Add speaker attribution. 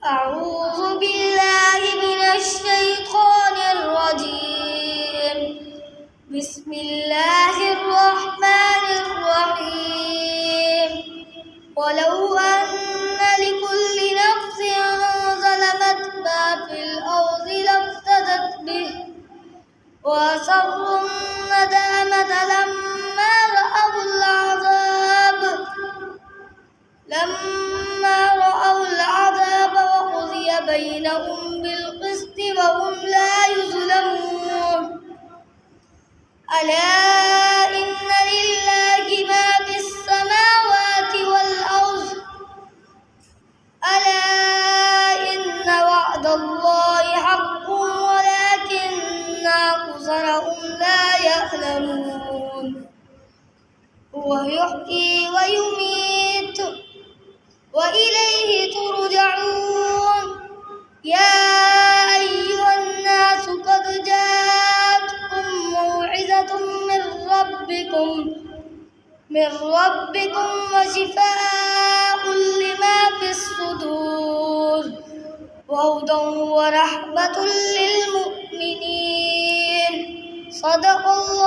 Speaker 1: أعوذ بالله من الشيطان الرجيم. بسم الله الرحمن الرحيم. ولو أن لكل نفس ظلمت ما في الأرض لافتدت به وأسروا الندامة لما رأوا العذاب وقضي بينهم بالقسط وهم لا يظلمون. ألا إن لله ما في السماوات والأرض ألا إن وعد الله حق ولكن أكثرهم لا يعلمون. هو يحيي ويميت وإليه ترجعون. يا أيها الناس قد جاءتكم موعظة من ربكم وشفاء لما في الصدور وهدى ورحمة للمؤمنين. صدق الله.